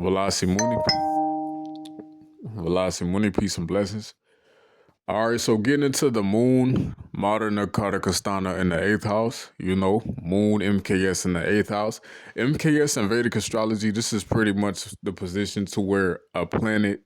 Veloci Muni, peace and blessings. All right, so getting into the moon, Marana, Karaka, Sthana in the eighth house. You know, moon MKS in the eighth house. MKS in Vedic astrology, this is pretty much the position to where a planet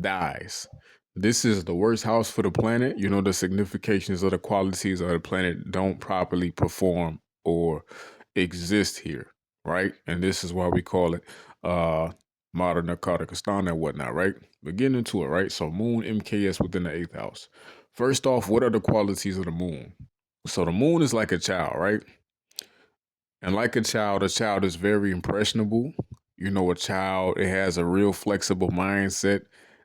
dies. This is the worst house for the planet. You know, the significations of the qualities of the planet don't properly perform or exist here, right? And this is why we call it modern Karaka and whatnot, right? But getting into it, right? So moon MKS within the eighth house. First off, what are the qualities of the moon? So the moon is like a child, right? And like a child is very impressionable. You know, a child, it has a real flexible mindset.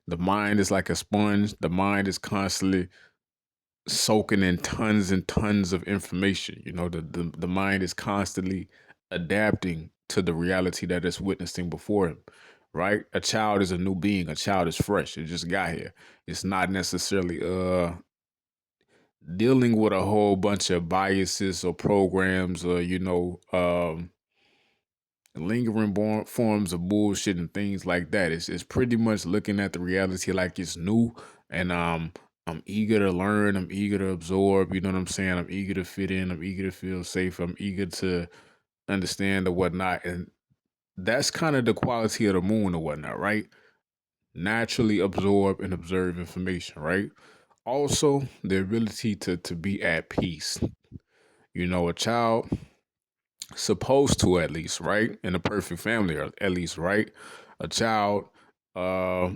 The mind is like a sponge. The mind is constantly soaking in tons and tons of information. You know, the mind is constantly adapting to the reality that it's witnessing before him, right? A child is a new being. A child is fresh. It just got here. It's not necessarily dealing with a whole bunch of biases or programs or, lingering forms of bullshit and things like that. It's pretty much looking at the reality like it's new, and I'm eager to learn. I'm eager to absorb. You know what I'm saying? I'm eager to fit in. I'm eager to feel safe. I'm eager to understand or whatnot. And that's kind of the quality of the moon or whatnot, right? Naturally absorb and observe information, right? Also, the ability to be at peace. You know, a child supposed to, at least, right? In a perfect family, or at least, right? A child, uh,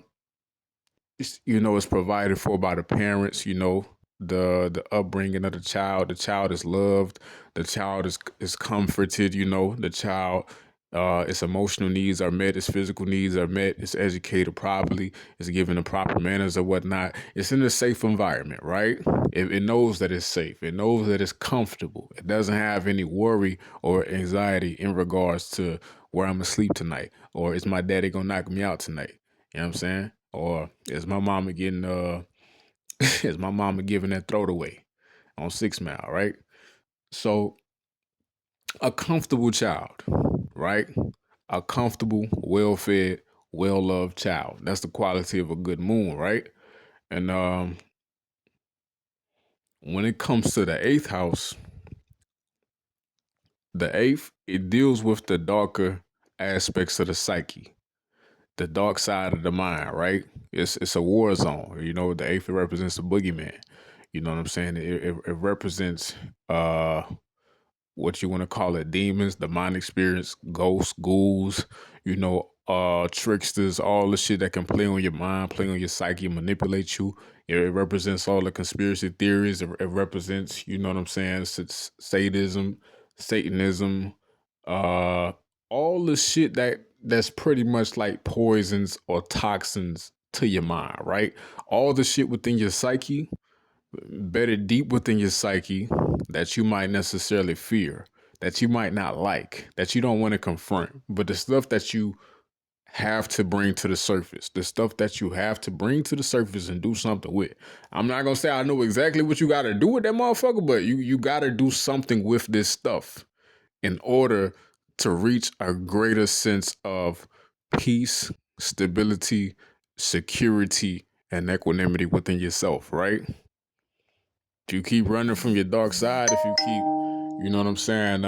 is provided for by the parents. You know, the upbringing of the child. The child is loved. The child is comforted. You know, the child. Its emotional needs are met, its physical needs are met, it's educated properly, it's given the proper manners or whatnot. It's in a safe environment, right? It knows that it's safe. It knows that it's comfortable. It doesn't have any worry or anxiety in regards to where I'm asleep tonight, or is my daddy gonna knock me out tonight? You know what I'm saying? Or is my mama getting is my mama giving that throat away on 6 Mile, right? So a comfortable child, right? A comfortable, well-fed, well-loved child. That's the quality of a good moon, right? And when it comes to the eighth house, the eighth, it deals with the darker aspects of the psyche, the dark side of the mind, right? It's a war zone. You know, the eighth, it represents the boogeyman. You know what I'm saying? It represents what you want to call it, demons, the mind experience, ghosts, ghouls, tricksters, all the shit that can play on your mind, play on your psyche, manipulate you. It represents all the conspiracy theories. It represents, you know what I'm saying, sadism, Satanism, uh, all the shit that's pretty much like poisons or toxins to your mind, right? All the shit within your psyche, bedded deep within your psyche, that you might necessarily fear, that you might not like, that you don't want to confront, but the stuff that you have to bring to the surface, the stuff that you have to bring to the surface and do something with. I'm not gonna say I know exactly what you gotta do with that motherfucker, but you gotta do something with this stuff in order to reach a greater sense of peace, stability, security, and equanimity within yourself, right? If you keep running from your dark side, if you keep, you know what I'm saying,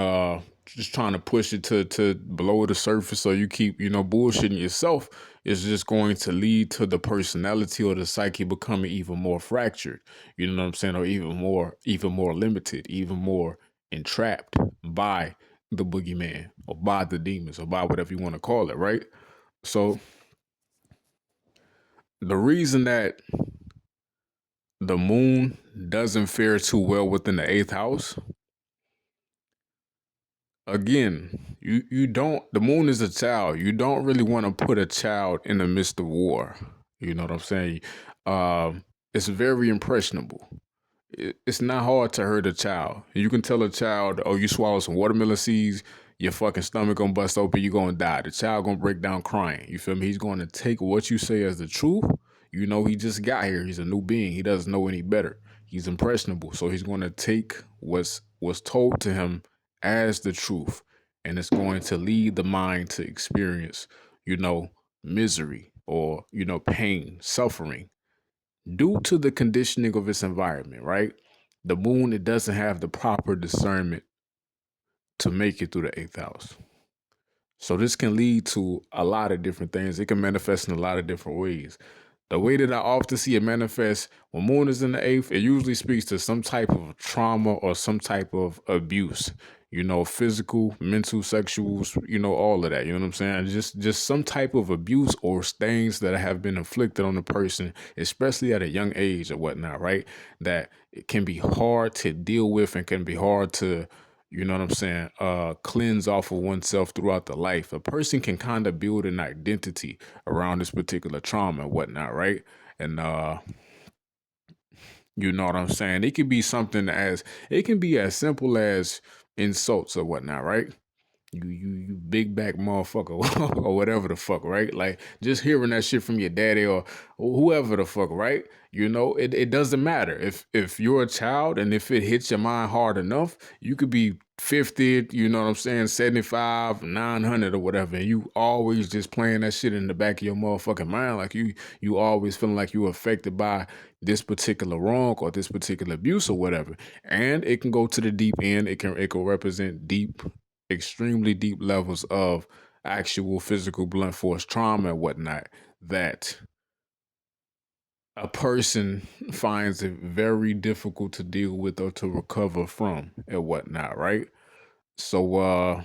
just trying to push it to below the surface, or you keep, bullshitting yourself, it's just going to lead to the personality or the psyche becoming even more fractured. You know what I'm saying? Or even more limited, even more entrapped by the boogeyman or by the demons or by whatever you want to call it, right? So the reason that the moon doesn't fare too well within the eighth house, again, you don't, the moon is a child. You don't really want to put a child in the midst of war. You know what I'm saying? It's very impressionable. It's not hard to hurt a child. You can tell a child, oh, you swallow some watermelon seeds, your fucking stomach gonna bust open, you gonna die. The child gonna break down crying. You feel me? He's gonna take what you say as the truth. You know, he just got here. He's a new being. He doesn't know any better. He's impressionable. So he's gonna take what's told to him as the truth. And it's going to lead the mind to experience, you know, misery or, pain, suffering due to the conditioning of its environment, right? The moon, it doesn't have the proper discernment to make it through the eighth house. So this can lead to a lot of different things. It can manifest in a lot of different ways. The way that I often see it manifest when moon is in the eighth, it usually speaks to some type of trauma or some type of abuse. Physical, mental, sexual, all of that. You know what I'm saying? Just some type of abuse or things that have been inflicted on the person, especially at a young age or whatnot, right? That it can be hard to deal with and can be hard to cleanse off of oneself throughout the life. A person can kind of build an identity around this particular trauma and whatnot, right? And you know what I'm saying? It can be as simple as insults or whatnot, right? You big back motherfucker or whatever the fuck, right? Like just hearing that shit from your daddy or whoever the fuck, right? It doesn't matter if you're a child and if it hits your mind hard enough, you could be 50, 75, 900 or whatever, and you always just playing that shit in the back of your motherfucking mind, like you always feeling like you affected by this particular wrong or this particular abuse or whatever. And it can go to the deep end. It can represent extremely deep levels of actual physical blunt force trauma and whatnot that a person finds it very difficult to deal with or to recover from and whatnot, right? So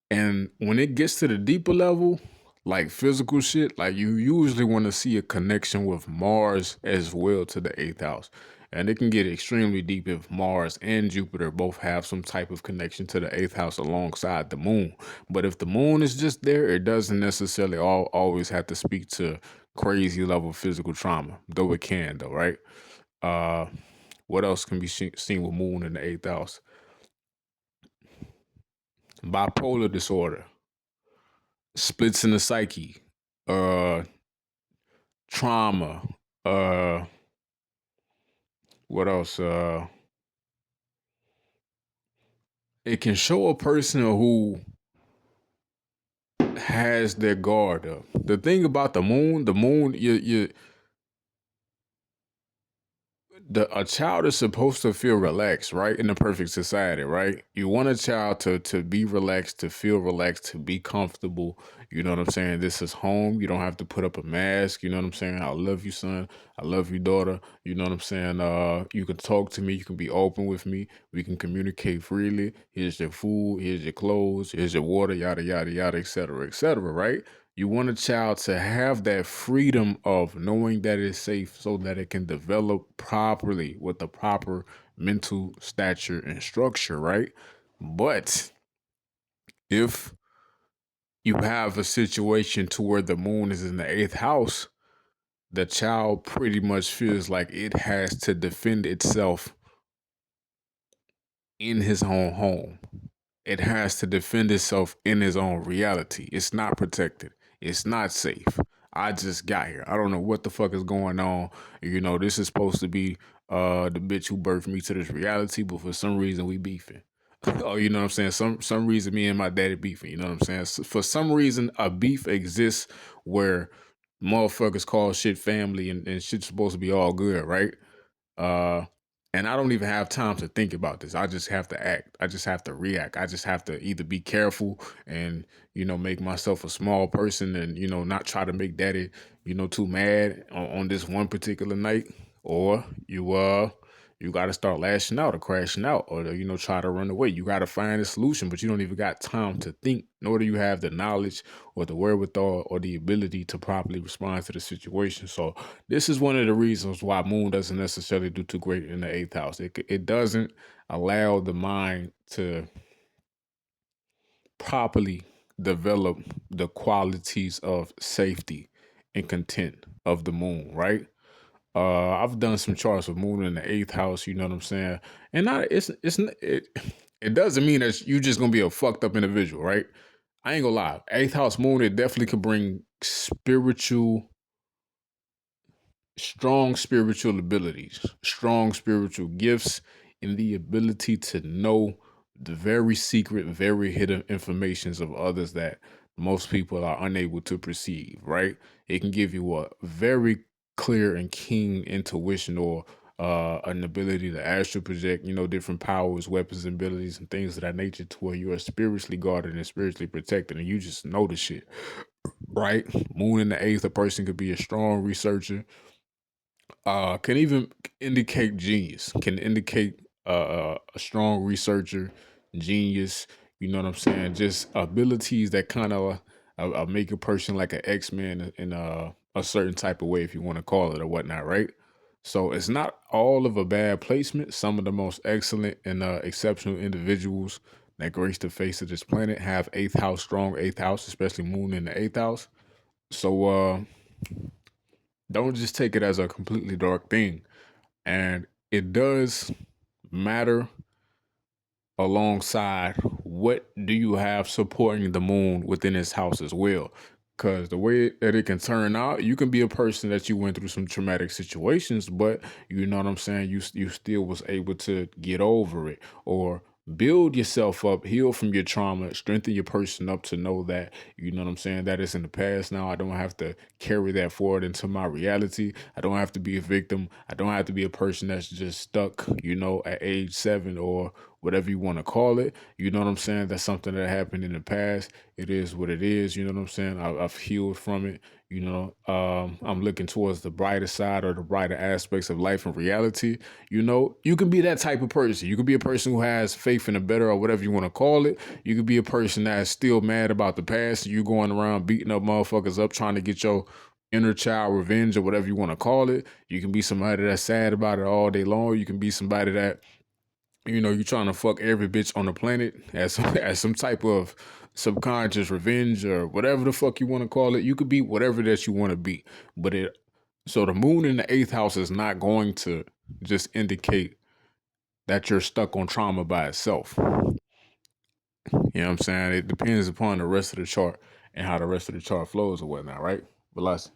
and when it gets to the deeper level, like physical shit, like you usually want to see a connection with Mars as well to the eighth house. And it can get extremely deep if Mars and Jupiter both have some type of connection to the eighth house alongside the moon. But if the moon is just there, it doesn't necessarily always have to speak to crazy level physical trauma, though it can, though, right? Uh, what else can be seen with moon in the eighth house? Bipolar disorder, splits in the psyche, uh, trauma, uh, what else? It can show a person who has their guard up. The thing about the moon, a child is supposed to feel relaxed, right? In the perfect society, right? You want a child to be relaxed, to feel relaxed, to be comfortable. You know what I'm saying? This is home. You don't have to put up a mask. You know what I'm saying? I love you, son. I love you, daughter. You know what I'm saying? You can talk to me. You can be open with me. We can communicate freely. Here's your food. Here's your clothes. Here's your water. Yada yada yada, et cetera, right? You want a child to have that freedom of knowing that it's safe so that it can develop properly with the proper mental stature and structure, right? But if you have a situation to where the moon is in the eighth house, the child pretty much feels like it has to defend itself in his own home. It has to defend itself in his own reality. It's not protected. It's not safe. I just got here. I don't know what the fuck is going on. This is supposed to be the bitch who birthed me to this reality, but for some reason we beefing. Oh, you know what I'm saying? Some reason me and my daddy beefing. You know what I'm saying? For some reason a beef exists where motherfuckers call shit family and shit's supposed to be all good, right? Uh, and I don't even have time to think about this. I just have to act. I just have to react. I just have to either be careful and, make myself a small person and, not try to make daddy, too mad on this one particular night. Or you got to start lashing out or crashing out or, try to run away. You got to find a solution, but you don't even got time to think, nor do you have the knowledge or the wherewithal or the ability to properly respond to the situation. So this is one of the reasons why moon doesn't necessarily do too great in the eighth house. It doesn't allow the mind to properly develop the qualities of safety and content of the moon, right? I've done some charts with moon in the eighth house. You know what I'm saying? And it doesn't mean that you just gonna be a fucked up individual, right? I ain't gonna lie. Eighth house moon, it definitely can bring strong spiritual abilities, strong spiritual gifts, and the ability to know the very secret, very hidden informations of others that most people are unable to perceive, right? It can give you a very clear and keen intuition or an ability to astral project, different powers, weapons, and abilities, and things of that nature to where you are spiritually guarded and spiritually protected, and you just know the shit, right? Moon in the eighth, a person could be a strong researcher, can even indicate genius, can indicate a strong researcher, genius. You know what I'm saying? Just abilities that kind of make a person like an X-Man in a certain type of way, if you want to call it or whatnot, right? So it's not all of a bad placement. Some of the most excellent and exceptional individuals that grace the face of this planet have eighth house, strong eighth house, especially moon in the eighth house. So don't just take it as a completely dark thing. And it does matter alongside what do you have supporting the moon within his house as well. Because the way that it can turn out, you can be a person that you went through some traumatic situations, but you know what I'm saying, you still was able to get over it or build yourself up, heal from your trauma, strengthen your person up to know that, you know what I'm saying, that is in the past now. I don't have to carry that forward into my reality. I don't have to be a victim. I don't have to be a person that's just stuck, at age 7 or whatever you want to call it. You know what I'm saying? That's something that happened in the past. It is what it is. You know what I'm saying? I've healed from it. I'm looking towards the brighter side or the brighter aspects of life and reality. You can be that type of person. You can be a person who has faith in the better or whatever you want to call it. You could be a person that's still mad about the past. You going around beating up motherfuckers up, trying to get your inner child revenge or whatever you want to call it. You can be somebody that's sad about it all day long. You can be somebody that you trying to fuck every bitch on the planet as as some type of subconscious revenge or whatever the fuck you want to call it. You could be whatever that you want to be. But so the moon in the eighth house is not going to just indicate that you're stuck on trauma by itself. You know what I'm saying? It depends upon the rest of the chart and how the rest of the chart flows or whatnot, right? Velocity.